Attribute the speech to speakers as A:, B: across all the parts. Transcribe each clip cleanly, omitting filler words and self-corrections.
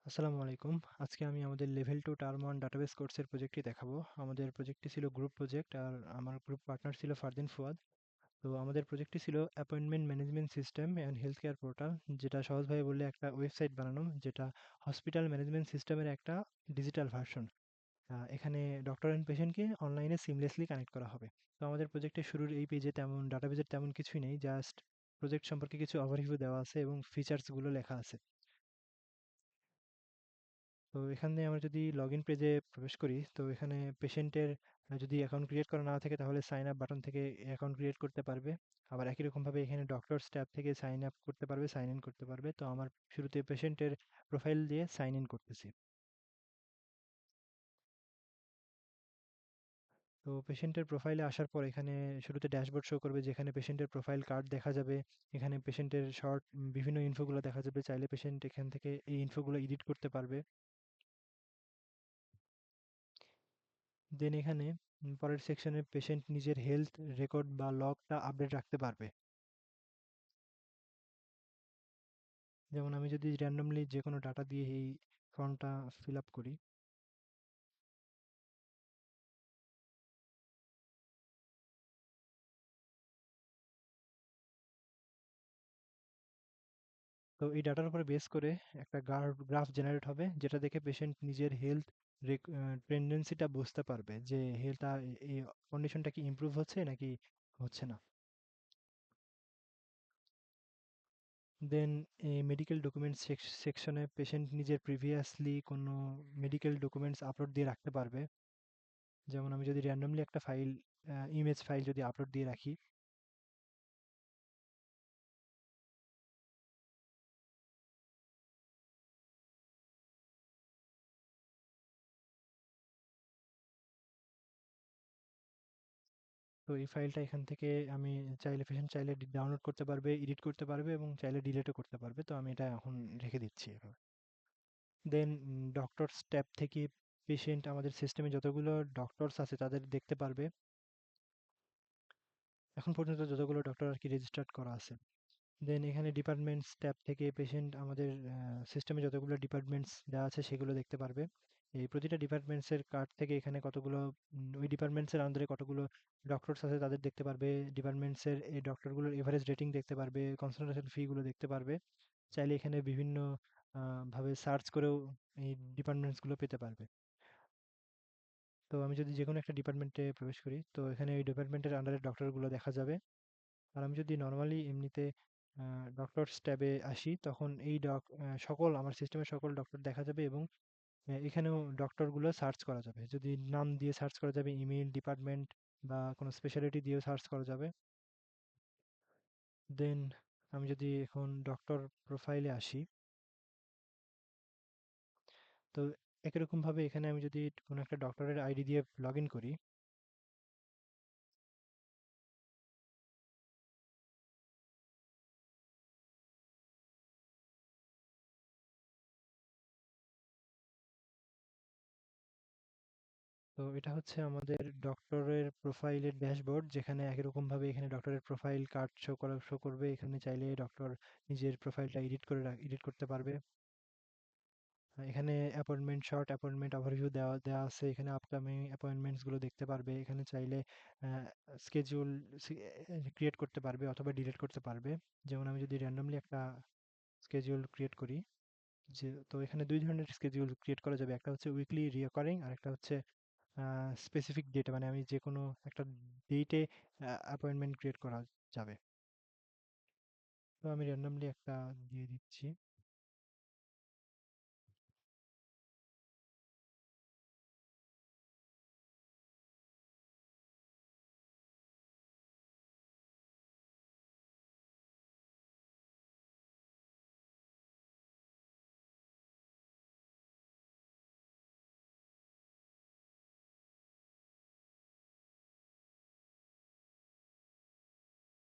A: আসসালামু আলাইকুম। আজকে আমি আমাদের লেভেল 2 টার্ম 1 ডাটাবেস কোর্সের প্রজেক্টটি দেখাবো। আমাদের প্রজেক্টটি ছিল গ্রুপ প্রজেক্ট আর আমার গ্রুপ পার্টনার ছিল ফারদিন ফুয়াদ। তো আমাদের প্রজেক্টটি ছিল appointment management system and health care portal, যেটা সহজভাবে বললে একটা ওয়েবসাইট বানানো, যেটা হসপিটাল ম্যানেজমেন্ট সিস্টেমের একটা ডিজিটাল ভার্সন। এখানে ডক্টর অ্যান্ড পেশেন্টকে অনলাইনে সিমলেসলি কানেক্ট করা হবে। তো আমাদের প্রজেক্টের শুরুর এই পেজে তেমন ডাটাবেজের তেমন কিছুই নেই, জাস্ট প্রজেক্ট সম্পর্কে কিছু ওভারভিউ দেওয়া আছে এবং ফিচার্সগুলো লেখা আছে। তো এখানে আমরা যদি লগইন পেজে প্রবেশ করি, তো এখানে পেশেন্টের যদি অ্যাকাউন্ট ক্রিয়েট করা না থাকে তাহলে সাইন আপ বাটন থেকে অ্যাকাউন্ট ক্রিয়েট করতে পারবে। আবার একই রকমভাবে এখানে ডক্টরস ট্যাব থেকে সাইন আপ করতে পারবে, সাইন ইন করতে পারবে। তো আমার শুরুতে পেশেন্টের প্রোফাইল দিয়ে সাইন ইন করতেছি। তো পেশেন্টের প্রোফাইলে আসার পর এখানে শুরুতে ড্যাশবোর্ড শো করবে, যেখানে পেশেন্টের প্রোফাইল কার্ড দেখা যাবে। এখানে পেশেন্টের শর্ট বিভিন্ন ইনফোগুলো দেখা যাবে। চাইলে পেশেন্ট এখান থেকে এই ইনফোগুলো এডিট করতে পারবে। দেন এখানে পরের সেকশনে পেশেন্ট নিজের হেলথ রেকর্ড বা লগটা আপডেট রাখতে পারবে। যেমন আমি যদি র্যান্ডমলি যে কোনো ডাটা দিয়ে এই ফর্মটা ফিল আপ করি, তো এই ডাটার উপরে বেস করে একটা গ্রাফ জেনারেট হবে, যেটা দেখে পেশেন্ট নিজের হেলথ টেন্ডেন্সিটা বুঝতে পারবে যে হেলথটা এই কন্ডিশনটা কি ইমপ্রুভ হচ্ছে নাকি হচ্ছে না। দেন এই মেডিকেল ডকুমেন্টস সেকশনে পেশেন্ট নিজের প্রিভিয়াসলি কোনো মেডিকেল ডকুমেন্টস আপলোড দিয়ে রাখতে পারবে। যেমন আমি যদি র্যান্ডমলি একটা ফাইল, ইমেজ ফাইল যদি আপলোড দিয়ে রাখি, তো এই ফাইলটা এখান থেকে আমি চাইলে পেশেন্ট চাইলে ডাউনলোড করতে পারবে, এডিট করতে পারবে এবং চাইলে ডিলিটও করতে পারবে। তো আমি এটা এখন রেখে দিচ্ছি এভাবে। দেন ডক্টরস ট্যাব থেকে পেশেন্ট আমাদের সিস্টেমে যতগুলো ডক্টরস আছে তাদের দেখতে পারবে, এখন পর্যন্ত যতগুলো ডক্টর আর কি রেজিস্টার্ড করা আছে। দেন এখানে ডিপার্টমেন্টস ট্যাব থেকে পেশেন্ট আমাদের সিস্টেমে যতগুলো ডিপার্টমেন্টস দেওয়া আছে সেগুলো দেখতে পারবে। এই প্রতিটা ডিপার্টমেন্টসের কার্ড থেকে এখানে কতগুলো ওই ডিপার্টমেন্টসের আন্ডারে কতগুলো ডক্টরস আছে তাদের দেখতে পারবে। ডিপার্টমেন্টসের এই ডক্টরগুলোর এভারেজ রেটিং দেখতে পারবে, কনসালটেশন ফি গুলো দেখতে পারবে। চাইলে এখানে বিভিন্ন ভাবে সার্চ করেও এই ডিপার্টমেন্টস গুলো পেতে পারবে। তো আমি যদি যে কোনো একটা ডিপার্টমেন্টে প্রবেশ করি, তো এখানে ওই ডিপার্টমেন্টের আন্ডারে ডক্টরগুলো দেখা যাবে। আর আমি যদি নরমালি এমনিতে ডক্টরস ট্যাবে আসি, তখন এই সকল আমার সিস্টেমের সকল ডক্টর দেখা যাবে এবং এখানেও ডক্টরগুলো সার্চ করা যাবে। যদি নাম দিয়ে সার্চ করা যাবে, ইমেইল, ডিপার্টমেন্ট বা কোনো স্পেশালিটি দিয়েও সার্চ করা যাবে। দেন আমি যদি এখন ডক্টর প্রোফাইলে আসি, তো একই রকমভাবে এখানে আমি যদি কোনো একটা ডক্টরের আইডি দিয়ে লগ ইন করি, তো এটা হচ্ছে আমাদের ডক্টরের প্রোফাইলের ড্যাশবোর্ড, যেখানে একই রকমভাবে এখানে ডক্টরের প্রোফাইল কার্ড শো করবে। এখানে চাইলে ডক্টর নিজের প্রোফাইলটা এডিট করতে পারবে। এখানে অ্যাপয়েন্টমেন্ট শর্ট অ্যাপয়েন্টমেন্ট ওভারভিউ দেওয়া দেওয়া আছে। এখানে আপকামিং অ্যাপয়েন্টমেন্টস গুলো দেখতে পারবে। এখানে চাইলে স্কেডিউল ক্রিয়েট করতে পারবে অথবা ডিলিট করতে পারবে। যেমন আমি যদি র্যান্ডমলি একটা স্কেডিউল ক্রিয়েট করি, যে তো এখানে দুই ধরনের স্কেডিউল ক্রিয়েট করা যাবে। একটা হচ্ছে উইকলি রিঅকারিং আর একটা হচ্ছে স্পেসিফিক ডেট, মানে আমি যে কোনো একটা ডেটে অ্যাপয়েন্টমেন্ট ক্রিয়েট করা যাবে। তো আমি র্যান্ডমলি একটা দিয়ে দিচ্ছি।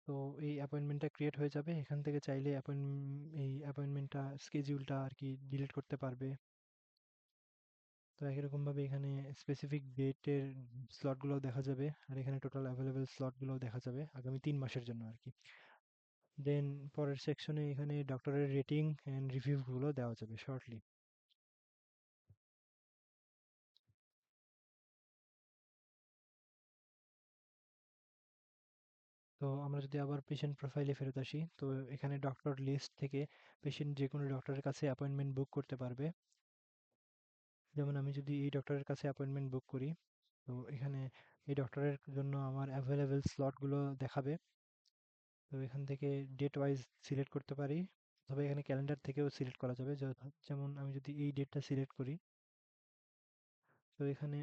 A: তো এই অ্যাপয়েন্টমেন্টটা ক্রিয়েট হয়ে যাবে। এখান থেকে চাইলে এই অ্যাপয়েন্টমেন্টটা স্কেডিউলটা আর কি ডিলিট করতে পারবে। তো একই রকমভাবে এখানে স্পেসিফিক ডেটের স্লটগুলোও দেখা যাবে আর এখানে টোটাল অ্যাভেলেবেল স্লটগুলোও দেখা যাবে আগামী 3 মাসের জন্য আর কি। দেন পরের সেকশনে এখানে ডক্টরের রেটিং অ্যান্ড রিভিউগুলো দেওয়া যাবে শর্টলি। তো আমরা যদি আবার পেশেন্ট প্রোফাইলে ফেরত আসি, তো এখানে ডক্টর লিস্ট থেকে পেশেন্ট যে কোনো ডক্টরের কাছে অ্যাপয়েন্টমেন্ট বুক করতে পারবে। যেমন আমি যদি এই ডক্টরের কাছে অ্যাপয়েন্টমেন্ট বুক করি, তো এখানে এই ডক্টরের জন্য আমার অ্যাভেলেবেল স্লটগুলো দেখাবে। তো এখান থেকে ডেট ওয়াইজ সিলেক্ট করতে পারি, তবে এখানে ক্যালেন্ডার থেকেও সিলেক্ট করা যাবে। যেমন আমি যদি এই ডেটটা সিলেক্ট করি, তো এখানে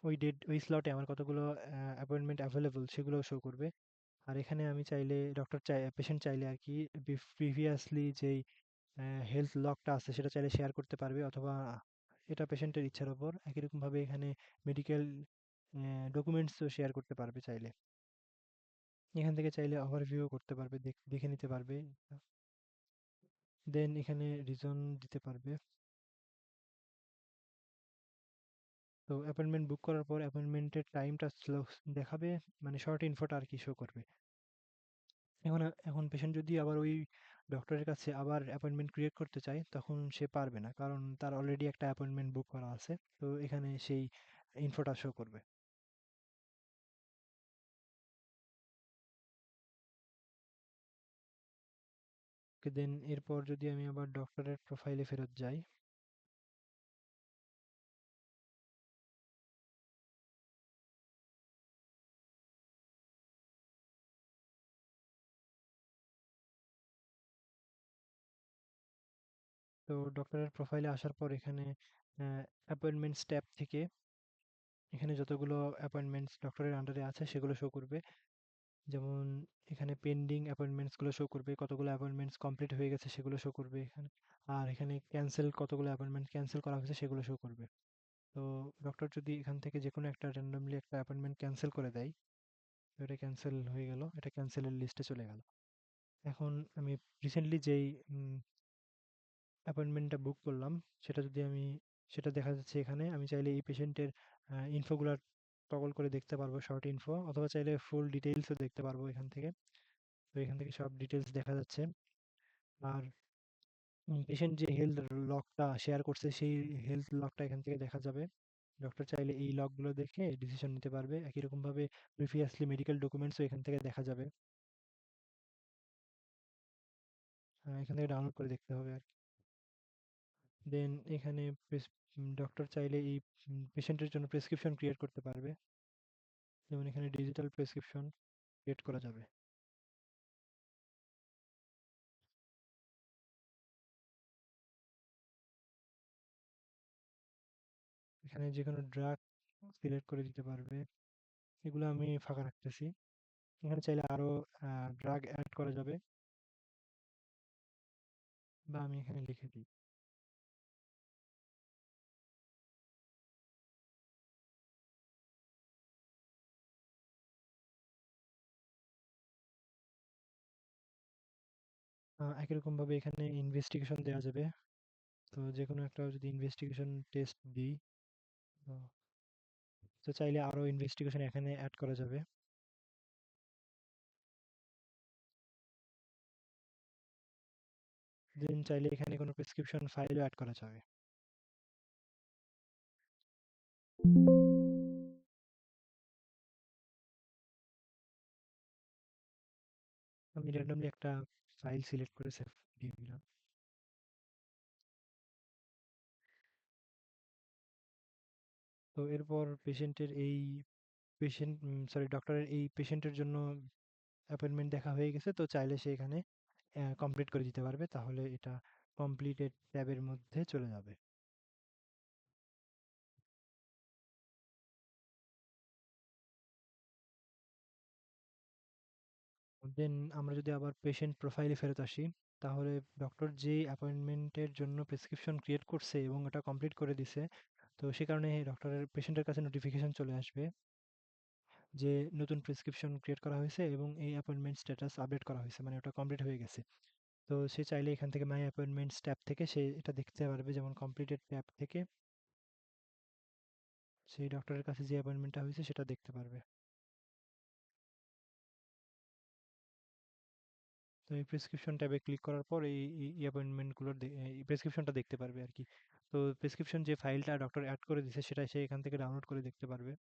A: ওই ডেট ওই স্লটে আমার কতগুলো অ্যাপয়েন্টমেন্ট অ্যাভেলেবল সেগুলো শো করবে। আর এখানে আমি চাইলে পেশেন্ট চাইলে আর কি প্রিভিয়াসলি যেই হেলথ লগটা আছে সেটা চাইলে শেয়ার করতে পারবে, অথবা এটা পেশেন্টের ইচ্ছার উপর। একই রকমভাবে এখানে মেডিকেল ডকুমেন্টসও শেয়ার করতে পারবে চাইলে। এখান থেকে চাইলে ওভারভিউ করতে পারবে, দেখে নিতে পারবে। দেন এখানে রিজন দিতে পারবে। তো অ্যাপয়েন্টমেন্ট বুক করার পর অ্যাপয়েন্টমেন্টের টাইমটা স্লো দেখাবে, মানে শর্ট ইনফোটা আর কি শো করবে। এখন পেশেন্ট যদি আবার ওই ডক্টরের কাছে আবার অ্যাপয়েন্টমেন্ট ক্রিয়েট করতে চায়, তখন সে পারবে না, কারণ তার অলরেডি একটা অ্যাপয়েন্টমেন্ট বুক করা আছে। তো এখানে সেই ইনফোটা শো করবে। দেন এরপর যদি আমি আবার ডক্টরের প্রোফাইলে ফেরত যাই, তো ডক্টরের প্রোফাইলে আসার পর এখানে অ্যাপয়েন্টমেন্টস ট্যাব থেকে এখানে যতগুলো অ্যাপয়েন্টমেন্টস ডক্টরের আন্ডারে আছে সেগুলো শো করবে। যেমন এখানে পেন্ডিং অ্যাপয়েন্টমেন্টস গুলো শো করবে, কতগুলো অ্যাপয়েন্টমেন্টস কমপ্লিট হয়ে গেছে সেগুলো শো করবে এখানে। আর এখানে ক্যান্সেল, কতগুলো অ্যাপয়েন্টমেন্ট ক্যান্সেল করা হয়েছে সেগুলো শো করবে। তো ডক্টর যদি এখান থেকে যে কোনো একটা র্যান্ডমলি একটা অ্যাপয়েন্টমেন্ট ক্যান্সেল করে দেয়, তো এটা ক্যান্সেল হয়ে গেল, এটা ক্যান্সেলের লিস্টে চলে গেল। এখন আমি রিসেন্টলি যেই অ্যাপয়েন্টমেন্টটা বুক করলাম, সেটা যদি আমি সেটা দেখা যাচ্ছে এখানে। আমি চাইলে এই পেশেন্টের ইনফোগুলো টগল করে দেখতে পারবো, শর্ট ইনফো, অথবা চাইলে ফুল ডিটেইলসও দেখতে পারবো এখান থেকে। তো এখান থেকে সব ডিটেইলস দেখা যাচ্ছে। আর পেশেন্ট যে হেলথ লগটা শেয়ার করছে সেই হেলথ লগটা এখান থেকে দেখা যাবে। ডক্টর চাইলে এই লগগুলো দেখে ডিসিশন নিতে পারবে। একই রকমভাবে প্রিভিয়াসলি মেডিকেল ডকুমেন্টসও এখান থেকে দেখা যাবে। এখান থেকে ডাউনলোড করে দেখতে হবে আর কি। দেন এখানে ডক্টর চাইলে এই পেশেন্টের জন্য প্রেসক্রিপশন ক্রিয়েট করতে পারবে। যেমন এখানে ডিজিটাল প্রেসক্রিপশন ক্রিয়েট করা যাবে। এখানে যে কোনো ড্রাগ সিলেক্ট করে দিতে পারবে। এগুলো আমি ফাঁকা রাখতেছি। এখানে চাইলে আরো ড্রাগ অ্যাড করা যাবে, বা আমি এখানে লিখে দিই। একই রকম ভাবে এখানে ইনভেস্টিগেশন দেওয়া যাবে। তো যে কোনো একটা যদি ইনভেস্টিগেশন টেস্ট দিই, তো তো চাইলে আরো ইনভেস্টিগেশন এখানে অ্যাড করা যাবে। দেন চাইলে এখানে কোনো প্রেসক্রিপশন ফাইলও অ্যাড করা যাবে। আমি র্যান্ডমলি একটা ফাইল সিলেক্ট করে সেভ দিয়ে দিলাম। তো এরপর ডক্টরের এই পেশেন্টের জন্য অ্যাপয়েন্টমেন্ট দেখা হয়ে গেছে, তো চাইলে সে এখানে কমপ্লিট করে দিতে পারবে, তাহলে এটা কমপ্লিটেড ট্যাবের মধ্যে চলে যাবে। দেন আমরা যদি আবার পেশেন্ট প্রোফাইলে ফেরত আসি, তাহলে ডক্টর যেই অ্যাপয়েন্টমেন্টের জন্য প্রেসক্রিপশন ক্রিয়েট করছে এবং এটা কমপ্লিট করে দিছে, তো সে কারণে পেশেন্টের কাছে নোটিফিকেশন চলে আসবে যে নতুন প্রেসক্রিপশন ক্রিয়েট করা হয়েছে এবং এই অ্যাপয়েন্টমেন্ট স্ট্যাটাস আপডেট করা হয়েছে, মানে ওটা কমপ্লিট হয়ে গেছে। তো সে চাইলে এখান থেকে মাই অ্যাপয়েন্টমেন্টস ট্যাব থেকে সে এটা দেখতে পারবে, যেমন কমপ্লিটেড ট্যাব থেকে সেই ডক্টরের কাছে যে অ্যাপয়েন্টমেন্টটা হয়েছে সেটা দেখতে পারবে। তো এই প্রেসক্রিপশন ট্যাবে ক্লিক করার পর এই অ্যাপয়েন্টমেন্টগুলোর এই প্রেসক্রিপশনটা দেখতে পারবে আর কি। তো প্রেসক্রিপশন যে ফাইলটা ডক্টর অ্যাড করে দিছে সেটা সে এখান থেকে ডাউনলোড করে দেখতে পারবে।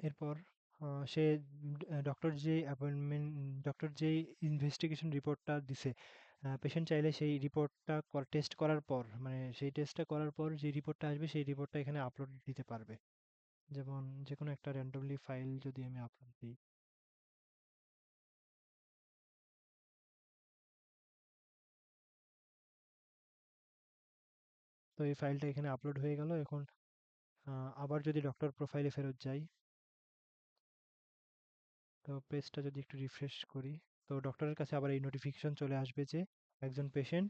A: এরপর সে ডক্টর যেই ইনভেস্টিগেশন রিপোর্টটা দিছে, পেশেন্ট চাইলে সেই রিপোর্টটা টেস্ট করার পর, মানে সেই টেস্টটা করার পর যে রিপোর্টটা আসবে সেই রিপোর্টটা এখানে আপলোড দিতে পারবে। যেমন যেকোনো একটা র্যান্ডমলি ফাইল যদি আমি আপলোড দিই, তো এই ফাইলটা এখানে আপলোড হয়ে গেল। এখন আবার যদি ডক্টর প্রোফাইলে ফেরত যাই, তো পেজটা যদি একটু রিফ্রেশ করি, তো ডক্টরের কাছে আবার এই নোটিফিকেশন চলে আসবে যে একজন পেশেন্ট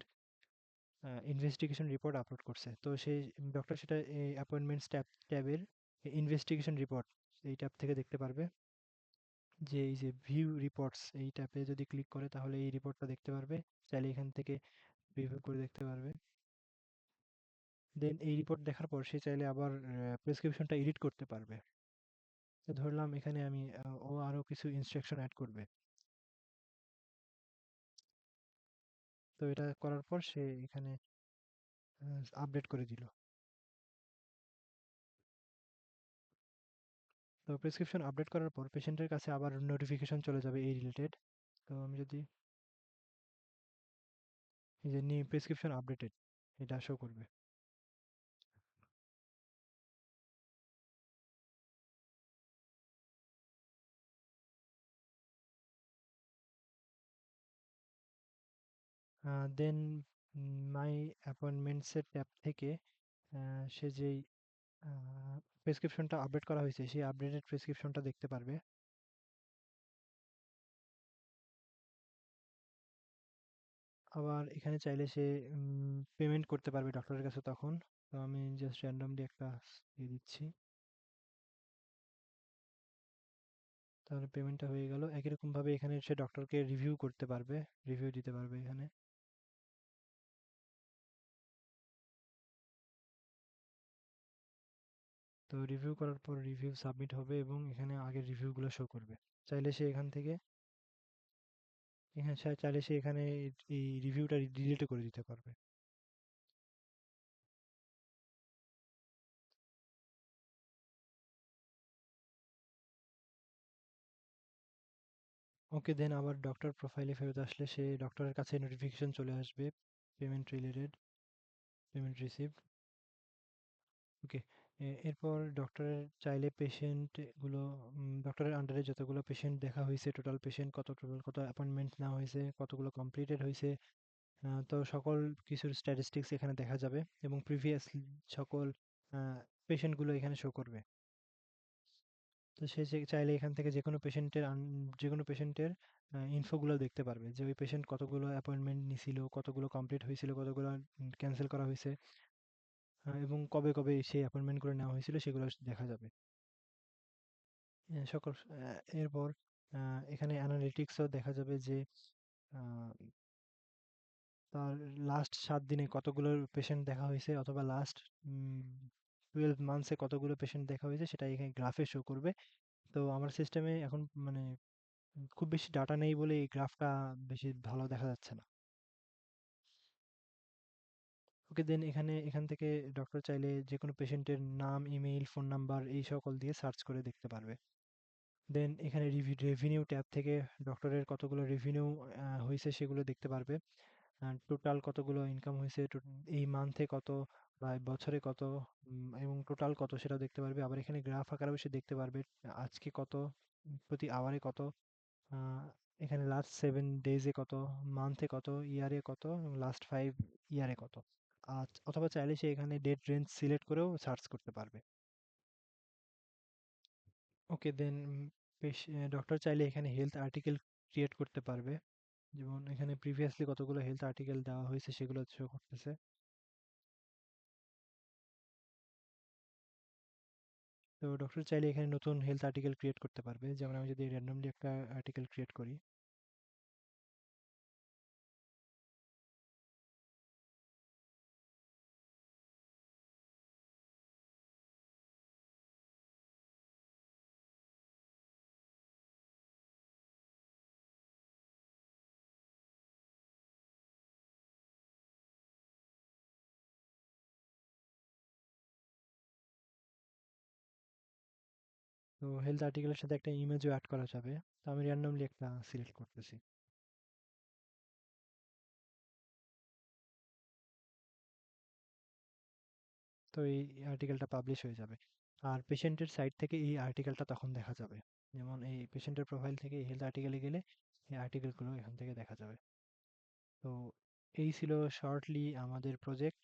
A: ইনভেস্টিগেশন রিপোর্ট আপলোড করছে। তো সেই ডক্টর সেটা এই অ্যাপয়েন্টমেন্টস ট্যাবের ইনভেস্টিগেশন রিপোর্ট এই ট্যাব থেকে দেখতে পারবে, যে এই যে ভিউ রিপোর্টস এই ট্যাবে যদি ক্লিক করে তাহলে এই রিপোর্টটা দেখতে পারবে। চাইলে এখান থেকে রিভিউ করে দেখতে পারবে। দেন এই রিপোর্ট দেখার পর সে চাইলে আবার প্রেসক্রিপশনটা এডিট করতে পারবে। তো ধরলাম এখানে আমি ও আরো কিছু ইনস্ট্রাকশন অ্যাড করবে। তো এটা করার পর সে এখানে আপডেট করে দিল। তো প্রেসক্রিপশন আপডেট করার পর পেশেন্টের কাছে আবার নোটিফিকেশন চলে যাবে এই রিলেটেড। তো আমি যদি এই যে নিউ প্রেসক্রিপশন আপডেটেড এটা শো করবে। দেন মাই অ্যাপয়েন্টমেন্টসের ট্যাব থেকে সে যেই প্রেসক্রিপশনটা আপডেট করা হয়েছে সেই আপডেটেড প্রেসক্রিপশনটা দেখতে পারবে। আবার এখানে চাইলে সে পেমেন্ট করতে পারবে ডক্টরের কাছে তখন। তো আমি জাস্ট র্যান্ডমলি একটা দিয়ে দিচ্ছি, তাহলে পেমেন্টটা হয়ে গেল। একই রকম ভাবে এখানে সে ডক্টরকে রিভিউ করতে পারবে, রিভিউ দিতে পারবে এখানে। তো রিভিউ করার পর রিভিউ সাবমিট হবে এবং এখানে আগের রিভিউগুলো শো করবে। চাইলে সে এখান থেকে চাইলে সে এখানে এই রিভিউটা ডিলিটও করে দিতে পারবে। ওকে, দেন আবার ডক্টর প্রোফাইলে ফেরত আসলে সে ডক্টরের কাছে নোটিফিকেশন চলে আসবে পেমেন্ট রিলেটেড, পেমেন্ট রিসিভড। ওকে, এরপর ডক্টরের চাইলে পেশেন্ট গুলো ডক্টরের আন্ডারে যতগুলো পেশেন্ট দেখা হয়েছে, টোটাল কত অ্যাপয়েন্টমেন্ট নেওয়া হয়েছে, কতগুলো কমপ্লিটেড হয়েছে, তো সকল কিছুর স্ট্যাটিস্টিক্স এখানে দেখা যাবে এবং প্রিভিয়াস সকল পেশেন্টগুলো এখানে শো করবে। তো সে চাইলে এখান থেকে যে কোনো পেশেন্টের ইনফোগুলো দেখতে পারবে, যে ওই পেশেন্ট কতগুলো অ্যাপয়েন্টমেন্ট নিছিল, কতগুলো কমপ্লিট হয়েছিল, কতগুলো ক্যান্সেল করা হয়েছে, এবং কবে কবে সেই অ্যাপয়েন্টমেন্টগুলো নেওয়া হয়েছিল সেগুলো দেখা যাবে। এরপর এখানে অ্যানালিটিক্সও দেখা যাবে যে আহ, তার লাস্ট 7 দিনে কতগুলো পেশেন্ট দেখা হয়েছে, অথবা লাস্ট 12 মান্থসে কতগুলো পেশেন্ট দেখা হয়েছে, সেটা এখানে গ্রাফে শো করবে। তো আমার সিস্টেমে এখন মানে খুব বেশি ডাটা নেই বলে এই গ্রাফটা বেশি ভালো দেখা যাচ্ছে না। ওকে, দেন এখান থেকে ডক্টর চাইলে যে কোনো পেশেন্টের নাম, ইমেইল, ফোন নাম্বার এই সকল দিয়ে সার্চ করে দেখতে পারবে। দেন এখানে রেভিনিউ ট্যাব থেকে ডক্টরের কতগুলো রেভিনিউ হয়েছে সেগুলো দেখতে পারবে। টোটাল কতগুলো ইনকাম হয়েছে, এই মান্থে কত বা বছরে কত, এবং টোটাল কত সেটাও দেখতে পারবে। আবার এখানে গ্রাফ আকারেও সে দেখতে পারবে আজকে কত, প্রতি আওয়ারে কত, আহ, এখানে লাস্ট 7 ডেজে কত, মান্থে কত, ইয়ারে কত, এবং লাস্ট 5 ইয়ারে কত। অথবা চাইলে সে এখানে ডেট রেঞ্জ সিলেক্ট করেও সার্চ করতে পারবে। ওকে, দেন ডক্টর চাইলে এখানে হেলথ আর্টিকেল ক্রিয়েট করতে পারবে। যেমন এখানে প্রিভিয়াসলি কতগুলো হেলথ আর্টিকেল দেওয়া হয়েছে সেগুলো শো করতেছে। তো ডক্টর চাইলে এখানে নতুন হেলথ আর্টিকেল ক্রিয়েট করতে পারবে। যেমন আমি যদি র্যান্ডমলি একটা আর্টিকেল ক্রিয়েট করি, তো হেলথ আর্টিকেলের সাথে একটা ইমেজও অ্যাড করা যাবে। তো আমি র্যান্ডমলি একটা সিলেক্ট করতেছি। তো এই আর্টিকেলটা পাবলিশ হয়ে যাবে। আর পেশেন্টের সাইড থেকে এই আর্টিকেলটা তখন দেখা যাবে। যেমন এই পেশেন্টের প্রোফাইল থেকে এই হেলথ আর্টিকেলে গেলে এই আর্টিকেলগুলো এখান থেকে দেখা যাবে। তো এই ছিল শর্টলি আমাদের প্রজেক্ট।